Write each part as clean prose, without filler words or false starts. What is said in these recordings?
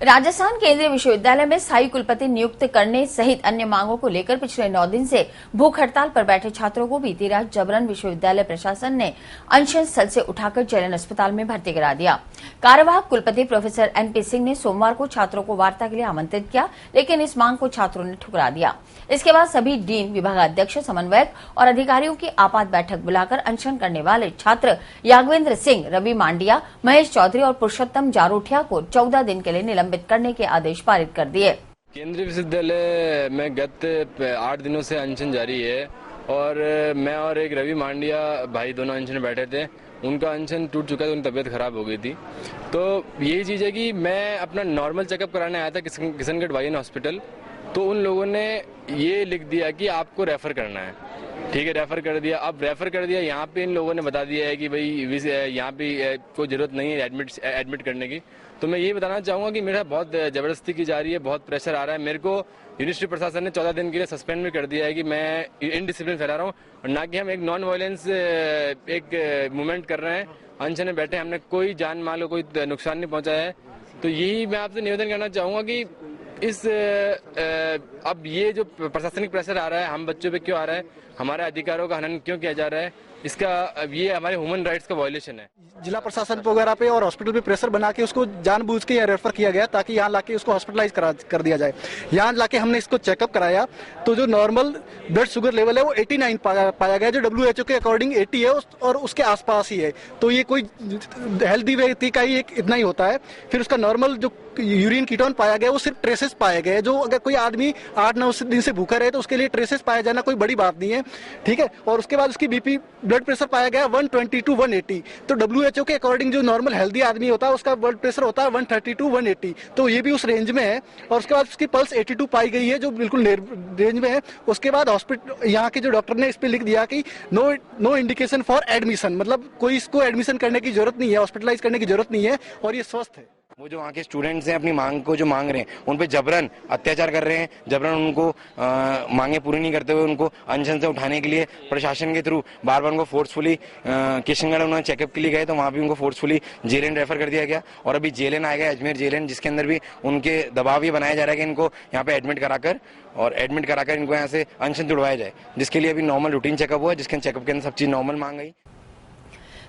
राजस्थान केंद्रीय विश्वविद्यालय में स्थायी कुलपति नियुक्त करने सहित अन्य मांगों को लेकर पिछले 9 दिन से भूख हड़ताल पर बैठे छात्रों को बीती रात जबरन विश्वविद्यालय प्रशासन ने अनशन स्थल से उठाकर जेएलएन अस्पताल में भर्ती करा दिया। कार्यवाहक कुलपति प्रोफेसर एनपी सिंह ने सोमवार को छात्रों को वार्ता के लिए आमंत्रित किया, लेकिन इस मांग को छात्रों ने ठुकरा दिया। इसके बाद सभी डीन, विभागाध्यक्ष, समन्वयक और अधिकारियों की आपात बैठक बुलाकर अनशन करने वाले छात्र यागवेंद्र सिंह, रवि मांडिया, महेश चौधरी और पुरुषोत्तम जारोठिया को 14 दिन के लिए निलंबित करने के आदेश पारित कर दिए। केंद्रीय विश्वविद्यालय में गत 8 दिनों से अनशन जारी है और मैं और एक रवि मांडिया भाई दोनों अनशन में बैठे थे। उनका अनशन टूट चुका था, उनकी तबीयत खराब हो गई थी। तो यही चीज़ है कि मैं अपना नॉर्मल चेकअप कराने आया था किशनगढ़ वाईएन हॉस्पिटल, तो उन लोगों ने ये लिख दिया कि आपको रेफर करना है। ठीक है, रेफर कर दिया। अब रेफर कर दिया, यहाँ पे इन लोगों ने बता दिया है कि भाई यहाँ पे कोई जरूरत नहीं है एडमिट करने की। तो मैं ये बताना चाहूँगा कि मेरा बहुत ज़बरदस्ती की जा रही है, बहुत प्रेशर आ रहा है। मेरे को यूनिवर्सिटी प्रशासन ने 14 दिन के लिए सस्पेंड भी कर दिया है कि मैं इनडिसिप्लिन फैला रहा हूँ और ना कि हम एक नॉन वायलेंस एक मूवमेंट कर रहे हैं। अनशन में बैठे, हमने कोई जान माल को कोई नुकसान नहीं पहुँचाया है। तो यही मैं आपसे निवेदन करना चाहूँगा कि अब ये जो प्रशासनिक प्रेशर आ रहा है, हम बच्चों पे क्यों आ रहा है, हमारे अधिकारों का हनन क्यों किया जा रहा है, इसका ये हमारे ह्यूमन राइट्स का वायलेशन है। जिला प्रशासन वगैरह पे और हॉस्पिटल पे प्रेशर बना के उसको जानबूझ के रेफर किया गया ताकि यहाँ लाके उसको हॉस्पिटलाइज कर दिया जाए। यहाँ लाके हमने इसको चेकअप कराया तो जो नॉर्मल ब्लड शुगर लेवल है वो 89 पाया गया, जो WHO के अकॉर्डिंग 80 है और उसके आसपास ही है। तो ये कोई हेल्दी व्यक्ति का ही इतना ही होता है। फिर उसका नॉर्मल जो यूरिन कीटोन पाया गया वो सिर्फ ट्रेसेस पाए गए। जो अगर कोई आदमी 8-9 दिन से भूखा रहे तो उसके लिए ट्रेसेस पाया जाना कोई बड़ी बात नहीं है, ठीक है। और उसके बाद उसकी बीपी ब्लड प्रेशर पाया गया 120 to 180। तो WHO के अकॉर्डिंग जो नॉर्मल हेल्दी आदमी होता है उसका ब्लड प्रेशर होता है 130 to 180। तो ये भी उस रेंज में है। और उसके बाद उसकी पल्स 82 पाई गई है, जो बिल्कुल रेंज में है। उसके बाद हॉस्पिटल यहाँ के जो डॉक्टर ने इस पे लिख दिया कि नो इंडिकेशन फॉर एडमिशन, मतलब कोई इसको एडमिशन करने की जरूरत नहीं है, हॉस्पिटलाइज करने की जरूरत नहीं है और ये स्वस्थ है। वो जो वहाँ के स्टूडेंट्स हैं अपनी मांग को जो मांग रहे हैं उन पे जबरन अत्याचार कर रहे हैं, जबरन उनको मांगे पूरी नहीं करते हुए उनको अनशन से उठाने के लिए प्रशासन के थ्रू बार बार उनको फोर्सफुली किशनगढ़ उन्होंने चेकअप के लिए गए तो वहाँ भी उनको फोर्सफुली जेएलएन रेफर कर दिया गया। और अभी जेएलएन आएगा, अजमेर जेएलएन, जिसके अंदर भी उनके दबाव ये बनाया जा रहा है कि इनको यहाँ पे एडमिट कराकर इनको यहाँ से अनशन छुड़वाया जाए, जिसके लिए अभी नॉर्मल रूटीन चेकअप हुआ, जिसके चेकअप के अंदर सब चीज नॉर्मल मांग गई।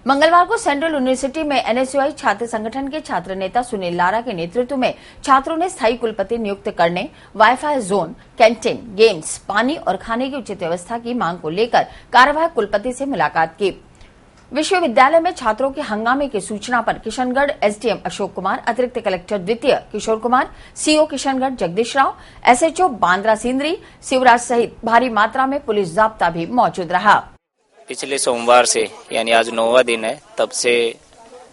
मंगलवार को सेंट्रल यूनिवर्सिटी में एनएसयूआई छात्र संगठन के छात्र नेता सुनील लारा के नेतृत्व में छात्रों ने स्थायी कुलपति नियुक्त करने, वाईफाई जोन, कैंटीन, गेम्स, पानी और खाने की उचित व्यवस्था की मांग को लेकर कार्यवाहक कुलपति से मुलाकात की। विश्वविद्यालय में छात्रों के हंगामे की सूचना पर किशनगढ़ एसडीएम अशोक कुमार, अतिरिक्त कलेक्टर द्वितीय किशोर कुमार, सीओ किशनगढ़ जगदीश राव, एसएचओ बांद्रा सिंदरी, शिवराज सहित भारी मात्रा में पुलिस जाब्ता भी मौजूद रहा। पिछले सोमवार से यानी आज 9वां दिन है, तब से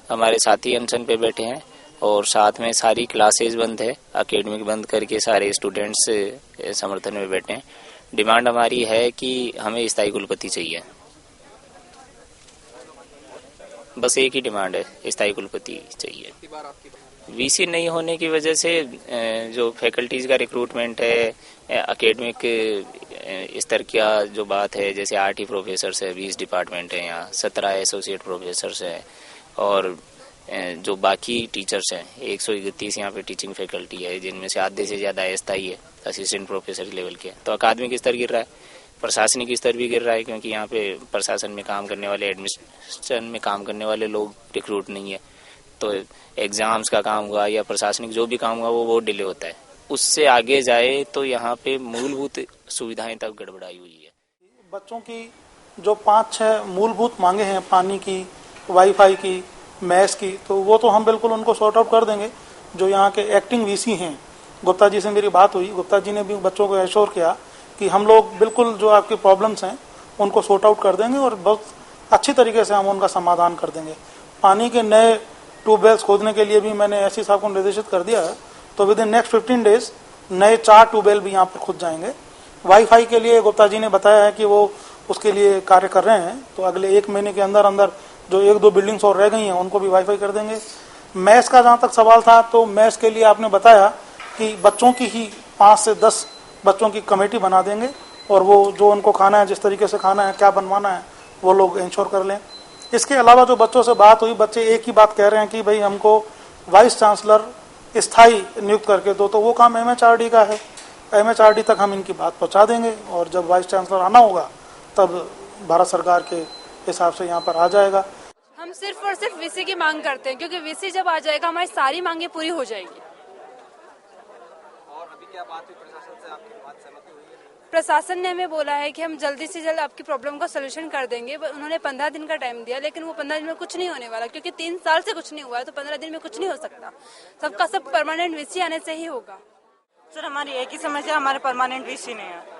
हमारे साथी अनशन पे बैठे हैं और साथ में सारी क्लासेस बंद है, एकेडमिक बंद करके सारे स्टूडेंट्स समर्थन में बैठे हैं। डिमांड हमारी है कि हमें स्थायी कुलपति चाहिए, बस एक ही डिमांड है, स्थायी कुलपति चाहिए। वीसी नहीं होने की वजह से जो फैकल्टीज का रिक्रूटमेंट है, एकेडमिक स्तर का जो बात है, जैसे 8 ही प्रोफेसर है, 20 डिपार्टमेंट है, यहाँ 17 एसोसिएट प्रोफेसर है और जो बाकी टीचर्स हैं 131 यहाँ पे टीचिंग फैकल्टी है, जिनमें से आधे से ज्यादा अस्थायी है, असिस्टेंट प्रोफेसर लेवल के। तो अकादमिक स्तर गिर रहा है, प्रशासनिक स्तर भी गिर रहा है, क्योंकि यहाँ पे प्रशासन में काम करने वाले, एडमिनिस्ट्रेशन में काम करने वाले लोग रिक्रूट नहीं है। तो एग्जाम्स का काम हुआ या प्रशासनिक जो भी काम हुआ वो डिले होता है। उससे आगे जाए तो यहाँ पे मूलभूत सुविधाएं तक गड़बड़ाई हुई है। बच्चों की जो 5-6 मूलभूत मांगे हैं, पानी की, वाईफाई की, मैस की, तो वो तो हम बिल्कुल उनको सॉर्ट आउट कर देंगे। जो यहाँ के एक्टिंग वीसी हैं, गुप्ता जी से मेरी बात हुई, गुप्ता जी ने भी बच्चों को एश्योर किया कि हम लोग बिल्कुल जो आपकी प्रॉब्लम्स हैं उनको सॉर्ट आउट कर देंगे और बहुत अच्छी तरीके से हम उनका समाधान कर देंगे। पानी के नए ट्यूबवेल्स खोदने के लिए भी मैंने एससी साहब को निर्देशित कर दिया है, तो विद इन नेक्स्ट 15 डेज नए 4 ट्यूबवेल भी यहाँ पर खुद जाएंगे। वाईफाई के लिए गुप्ता जी ने बताया है कि वो उसके लिए कार्य कर रहे हैं, तो अगले 1 महीने के अंदर अंदर जो 1-2 बिल्डिंग्स और रह गई हैं उनको भी वाईफाई कर देंगे। मैस का जहाँ तक सवाल था, तो मैस के लिए आपने बताया कि बच्चों की ही 5 से 10 बच्चों की कमेटी बना देंगे और वो जो उनको खाना है, जिस तरीके से खाना है, क्या बनवाना है, वो लोग इंश्योर कर लें। इसके अलावा जो बच्चों से बात हुई, बच्चे एक ही बात कह रहे हैं कि भाई हमको वाइस चांसलर स्थायी नियुक्त करके दो, तो वो काम MHRD का है। MHRD तक हम इनकी बात पहुंचा देंगे और जब वाइस चांसलर आना होगा तब भारत सरकार के हिसाब से यहाँ पर आ जाएगा। हम सिर्फ और सिर्फ वीसी की मांग करते हैं, क्योंकि वीसी जब आ जाएगा हमारी सारी मांगे पूरी हो जाएगी। और अभी क्या बात हुई प्रशासन से, आपकी बात सहमति हुई है? प्रशासन ने हमें बोला है कि हम जल्दी से जल्द आपकी प्रॉब्लम का सोल्यूशन कर देंगे। उन्होंने 15 दिन का टाइम दिया, लेकिन वो 15 दिन में कुछ नहीं होने वाला, क्योंकि 3 साल से कुछ नहीं हुआ है, तो 15 दिन में कुछ नहीं हो सकता। सबका सब परमानेंट वीसी आने से ही होगा। सर हमारी एक ही समस्या, हमारे परमानेंट वीसी नहीं है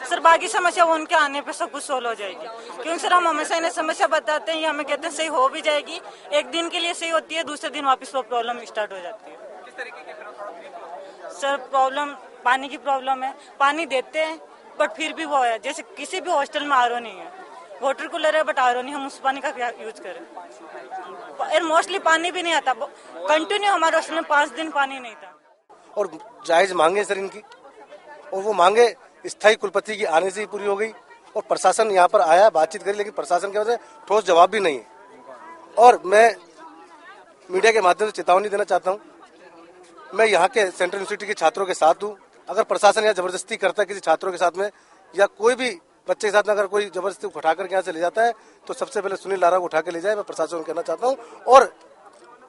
सर। बाकी समस्या वो उनके आने पे सब कुछ सोल्व हो जाएगी, क्योंकि सर हम हमेशा इन्हें समस्या बताते हैं, ये हमें कहते हैं सही हो भी जाएगी। एक दिन के लिए सही होती है, दूसरे दिन वापस वो प्रॉब्लम स्टार्ट हो जाती है। किस तरीके की सर प्रॉब्लम पानी की प्रॉब्लम है, पानी देते हैं बट फिर भी वो है, जैसे किसी भी हॉस्टल में RO नहीं है, वाटर कूलर है बट RO नहीं, हम उस पानी का क्या यूज करें। मोस्टली पानी भी नहीं आता, कंटिन्यू हमारे हॉस्टल में 5 दिन पानी नहीं था। और जायज मांगे सर इनकी, और वो मांगे स्थायी कुलपति की आने से ही पूरी हो गई। और प्रशासन यहाँ पर आया, बातचीत करी, लेकिन प्रशासन की वजह से ठोस जवाब भी नहीं है। और मैं मीडिया के माध्यम से चेतावनी देना चाहता हूँ, मैं यहाँ के सेंट्रल यूनिवर्सिटी के छात्रों के साथ हूँ। अगर प्रशासन यहाँ जबरदस्ती करता है किसी छात्रों के साथ में, या कोई भी बच्चे के साथ में अगर कोई जबरदस्ती उठा कर यहाँ से ले जाता है, तो सबसे पहले सुनील लारा को उठा के ले जाए, मैं प्रशासन को कहना चाहता हूँ। और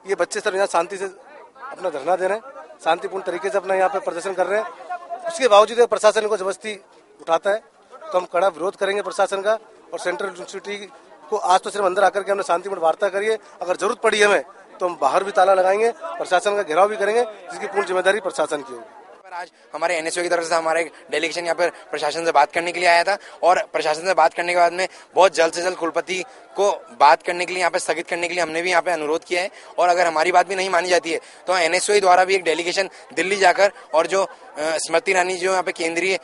ये बच्चे सर यहाँ शांति से अपना धरना दे रहे हैं, शांतिपूर्ण तरीके से अपना यहाँ पे प्रदर्शन कर रहे हैं। उसके बावजूद प्रशासन को जबरदस्ती उठाता है तो हम कड़ा विरोध करेंगे प्रशासन का। और सेंट्रल यूनिवर्सिटी को आज तो सिर्फ अंदर आकर के हमने शांतिपूर्ण वार्ता करिए, अगर जरूरत पड़ी हमें तो हम बाहर भी ताला लगाएंगे, प्रशासन का घेराव भी करेंगे, जिसकी पूर्ण जिम्मेदारी प्रशासन की होगी। आज हमारे NSO की तरफ से हमारा एक डेलीगेशन यहाँ पर प्रशासन से बात करने के लिए आया था, और प्रशासन से बात करने के बाद में बहुत जल्द से जल्द कुलपति को बात करने के लिए, यहाँ पे स्थगित करने के लिए हमने भी यहाँ पे अनुरोध किया है। और अगर हमारी बात भी नहीं मानी जाती है तो NSO द्वारा भी एक डेलीगेशन दिल्ली जाकर, और जो स्मृति ईरानी जो यहाँ पे केंद्रीय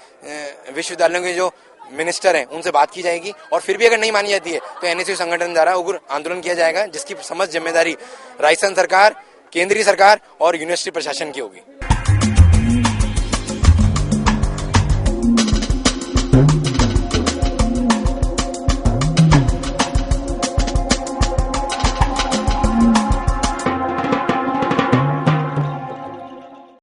विश्वविद्यालयों के जो मिनिस्टर हैं उनसे बात की जाएगी। और फिर भी अगर नहीं मानी जाती है तो NSO संगठन द्वारा उग्र आंदोलन किया जाएगा, जिसकी समस्त जिम्मेदारी राजस्थान सरकार, केंद्रीय सरकार और यूनिवर्सिटी प्रशासन की होगी।